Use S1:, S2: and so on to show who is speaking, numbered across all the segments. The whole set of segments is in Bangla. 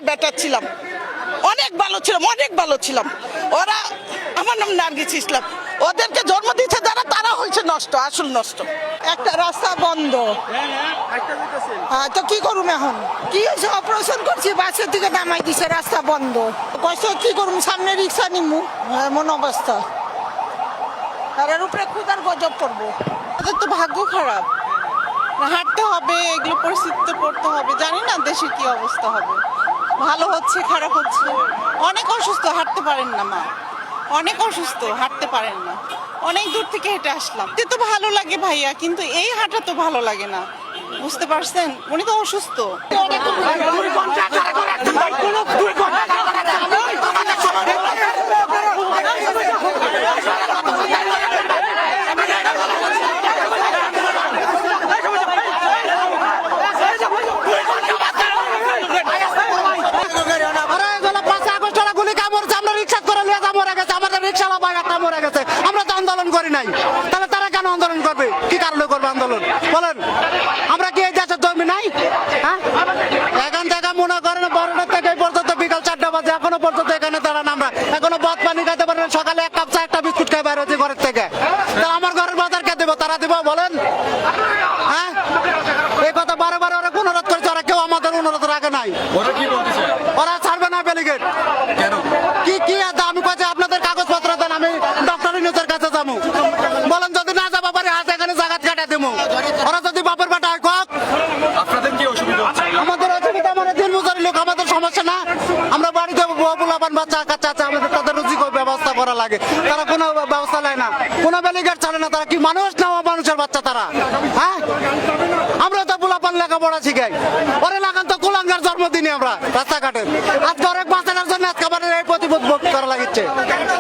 S1: বেটার ছিলাম, অনেক ভালো ছিলাম, অনেক ভালো ছিলাম। ওরা, আমার নাম নার্গিস ইসলাম, ওদেরকে জন্ম দিচ্ছে যারা, তারা হয়েছে নষ্ট, আসল নষ্ট।
S2: একটা রাস্তা বন্ধ, তো কি করুম এখন? কি হয়েছে? অপারেশন করছি, বাসের দিকে নামাই দিছে, রাস্তা বন্ধ। কষ্ট কি করুম, সামনে রিক্সা নিমু, এমন অবস্থা। তার উপরে ক্ষুদার গজব করবো।
S3: তাদের তো ভাগ্য খারাপ, হাঁটতে হবে, এগুলো পরিস্থিতিতে পড়তে হবে। জানি না দেশের কি অবস্থা হবে, ভালো হচ্ছে খারাপ হচ্ছে। অনেক অসুস্থ, হাঁটতে পারেন না মা, অনেক অসুস্থ, হাঁটতে পারেন না। অনেক দূর থেকে হেঁটে আসলাম। এতে তো ভালো লাগে ভাইয়া, কিন্তু এই হাঁটা তো ভালো লাগে না, বুঝতে পারছেন? উনি তো অসুস্থ।
S4: আমরা তো আন্দোলন করি নাই, তাহলে তারা কেন আন্দোলন করবে? কি কারণে করবে আন্দোলন বলেন? আমরা কি এই দেশের জমি নাই? হ্যাঁ, এখান থেকে মনে করেন বড়টা থেকে পর্যন্ত বিকাল 4টা বাজে, এখনো পর্যন্ত এখানে দাঁড়ান। আমরা এখনো ভাত পানি খাইতে পারি না, সকালে 1 কাপ চা 1টা বিস্কুট খাই বাইরে হচ্ছে ঘরের থেকে। তা আমার ঘরের বাজার কে দেবো? তারা দেবো বলেন? হ্যাঁ, এই কথা বারে বারে ওরা অনুরোধ করেছে, ওরা কেউ আমাদের অনুরোধ রাখে নাই। ওরা ছাড়বে না ব্যারিকেড। কি কি আমি কাছে আপনাদের কাগজপত্র দেন, আমি ডক্টর ইউনূসের কাছে যাবো। বলেন যদি না যাবো পারি হাত এখানে জায়গা কাটা দেবো। ওরা যদি বাপের বাটা হয় কক,
S5: আপনাদের কি অসুবিধা হচ্ছে?
S4: আমাদের অসুবিধা, মানে দিন মজুরি লোক, আমাদের সমস্যা না। আমরা বাড়িতে পোলাপান বাচ্চা কাচ্চা আছে, আমাদের তাদের রুজি ব্যবস্থা করা লাগে, তারা কোনো ব্যবস্থা নেয় না, কোনো ব্যারিকেড ছাড়ে না। তারা কি মানুষ না মানুষের বাচ্চা তারা? হ্যাঁ, আমরা তো পোলাপান লেখাপড়া শিখাই, ওরে লাগান তো কুলাঙ্গার জন্মদিনে আমরা রাস্তাঘাটে। আজকে অনেক বাচ্চাটার জন্য আজকে আমাদের এই প্রতিবোধ ভোগ করা লাগিচ্ছে।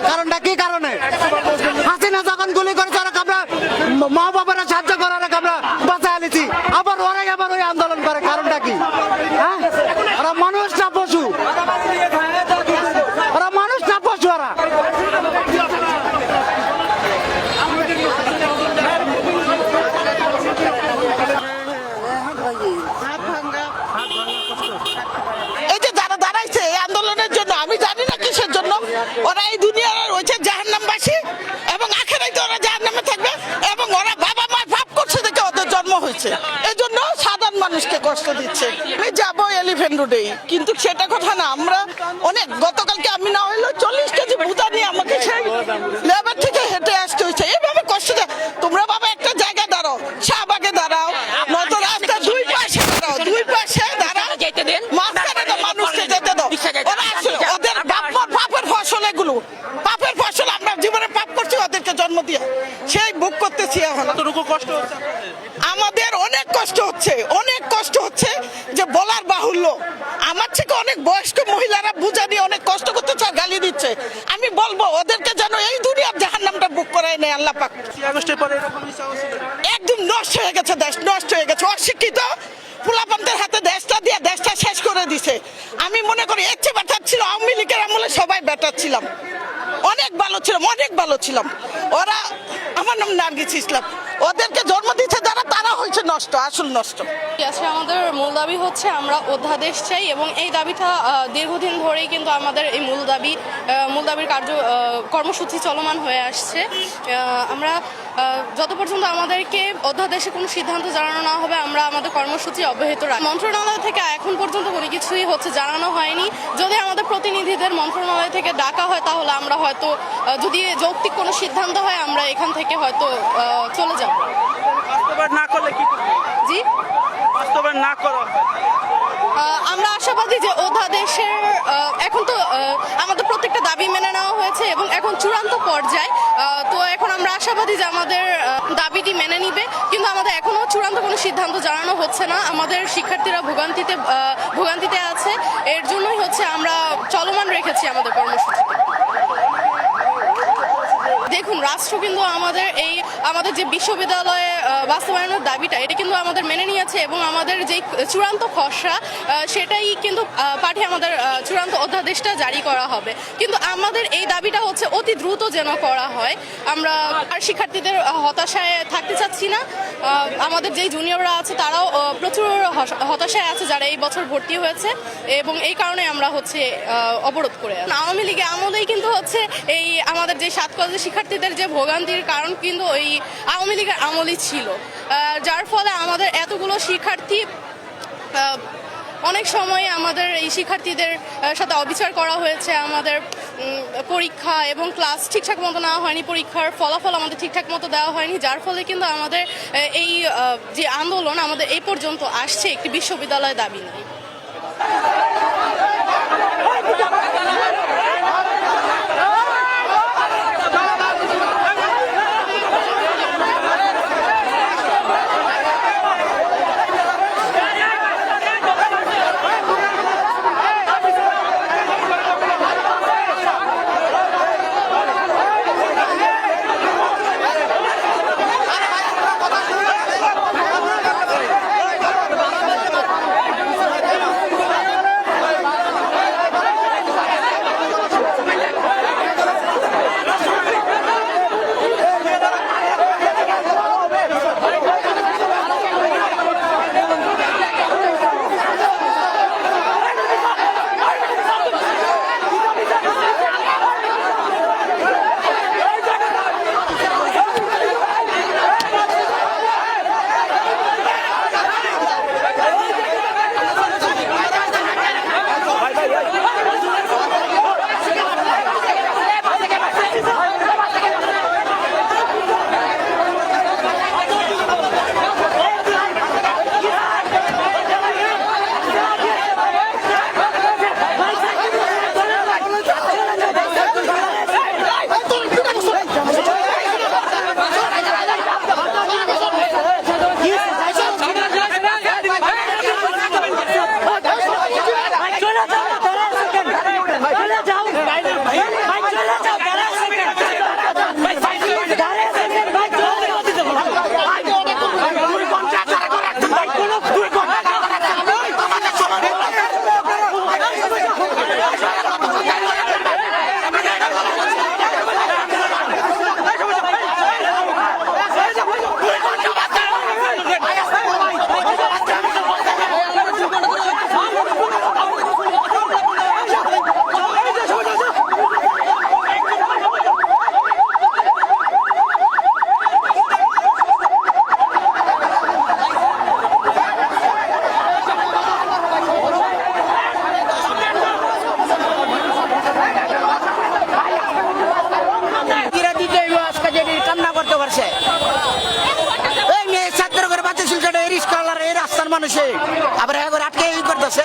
S4: কারণটা কি কারণে? হাসিনা যখন গুলি করেছে, আমরা মা বাবারা সাহায্য করার আমরা বাঁচা আলিছি, আবার ওরাই আবার ওই আন্দোলন করে। কারণটা কি? হ্যাঁ, ওরা মানুষ না পশু? ওরা মানুষ না পশু? ওরা
S1: এই যে যারা দাঁড়াইছে এই আন্দোলনের জন্য, আমি জানি না কিসের জন্য, ওরা এই দুনিয়ার হয়েছে জাহান্নামবাসী এবং আখেরাতে ওরা জাহান্নামে থাকবে, এবং ওরা বাবা মা পাপ করছে দেখে ওদের জন্ম হয়েছে, এই জন্য সাধারণ মানুষকে কষ্ট দিচ্ছে। আমি যাবো এলিফ্যান্ট রোডেই, কিন্তু সেটা কথা না। আমরা অনেক, গতকালকে আমি না হইলো 40 কেজি ভুজা নিয়ে আমাকে সেই লেবার থেকে হেঁটে আসতে হয়েছে। এইভাবে কষ্ট দেয়। তোমরা বাবা একটা জায়গায় দাঁড়াও, শাহবাগে দাঁড়াও, নয়তো রাস্তার দুই পাশে দাঁড়াও, দুই পাশে দাঁড়াও, মাঝখানে তো মানুষকে যেতে দাও। ওরা আসলে ওদের পাপের ফসল, এগুলো পাপের ফসল। আমরা জীবনে পাপ করছি ওদেরকে জন্ম দিয়ে, সেই ভোগ করতেছি এখন।
S5: কতটুকু কষ্ট হচ্ছে
S1: আমাদের? অনেক কষ্ট হচ্ছে, অনেক কষ্ট হচ্ছে, যে বলার বাহুল্য। আমার থেকে অনেক বয়স্ক মহিলারা বুঝা নিয়ে অনেক কষ্ট করতে চায়, গালি দিচ্ছে। আমি বলবো ওদেরকে যেন এই দুনিয়ার জাহান্নামটা বুক করায় নেয় আল্লাহ পাক। একদম নষ্ট হয়ে গেছে দেশ, নষ্ট হয়ে গেছে। অশিক্ষিত পোলাপানদের হাতে দেশটা দিয়ে দেশটা শেষ করে দিছে। আমি মনে করি এর চেয়ে বেটার ছিল আওয়ামী লীগের আমলে, সবাই বেটার ছিলাম, অনেক ভালো ছিলাম, অনেক ভালো ছিলাম। ওরা, আমার নাম নার্গিস ইসলাম, ওদেরকে জন্ম দিচ্ছে যারা, তারা হয়েছে নষ্ট, আসল নষ্ট।
S6: আজকে আমাদের মূল দাবি হচ্ছে আমরা অধ্যাদেশ চাই, এবং এই দাবিটা দীর্ঘদিন ধরেই কিন্তু আমাদের এই মূল দাবির কর্মসূচি চলমান হয়ে আসছে। আমরা যত পর্যন্ত আমাদেরকে অধ্যাদেশে কোনো সিদ্ধান্ত জানানো না হবে, আমরা আমাদের কর্মসূচি অব্যাহত রাখব। মন্ত্রণালয় থেকে এখন পর্যন্ত কোনো কিছুই জানানো হয়নি। যদি আমাদের প্রতিনিধিদের মন্ত্রণালয় থেকে ডাকা হয়, তাহলে আমরা হয়তো, যদি যৌক্তিক কোনো সিদ্ধান্ত হয়, আমরা এখান থেকে হয়তো চলে যাব।
S5: বাস্তবায়ন না করলে কি করবে?
S6: জি,
S5: বাস্তবায়ন না করো,
S6: আমরা আশাবাদী যে অধ্যাদেশের এখন তো আমাদের প্রত্যেকটা দাবি মেনে নেওয়া হয়েছে এবং এখন চূড়ান্ত পর্যায়ে, তো এখন আমরা আশাবাদী যে আমাদের দাবিটি মেনে নিবে। কিন্তু আমাদের এখনো চূড়ান্ত কোনো সিদ্ধান্ত জানানো হচ্ছে না। আমাদের শিক্ষার্থীরা ভোগান্তিতে আছে, এর জন্যই আমরা চলমান রেখেছি আমাদের কর্মসূচি। দেখুন, রাষ্ট্র কিন্তু আমাদের যে বিশ্ববিদ্যালয়ে বাস্তবায়নের দাবিটা এটা কিন্তু আমাদের মেনে নিয়েছে এবং আমাদের যে চূড়ান্ত খসড়া সেটাই কিন্তু পাঠিয়ে আমাদের চূড়ান্ত অধ্যাদেশটা জারি করা হবে। কিন্তু আমাদের এই দাবিটা হচ্ছে অতি দ্রুত যেন করা হয়। আমরা আর শিক্ষার্থীদের হতাশায় থাকতে চাচ্ছি না। আমাদের যেই জুনিয়ররা আছে তারাও প্রচুর হতাশায় আছে যারা এই বছর ভর্তি হয়েছে এবং এই কারণে আমরা হচ্ছে অবরোধ করে আছি। আওয়ামী লীগের আমলেই কিন্তু হচ্ছে এই আমাদের যে 7 কলেজের শিক্ষার্থীদের যে ভোগান্তির কারণ কিন্তু ওই আওয়ামী লীগের আমলই ছিল, যার ফলে আমাদের এতগুলো শিক্ষার্থী অনেক সময় আমাদের এই শিক্ষার্থীদের সাথে অবিচার করা হয়েছে। আমাদের পরীক্ষা এবং ক্লাস ঠিকঠাক মতো নেওয়া হয়নি, পরীক্ষার ফলাফল আমাদের ঠিকঠাক মতো দেওয়া হয়নি, যার ফলে কিন্তু আমাদের এই যে আন্দোলন আমাদের এই পর্যন্ত আসছে একটি বিশ্ববিদ্যালয় দাবি নিয়ে।
S7: মানুষে আবার আটকে করতেছে।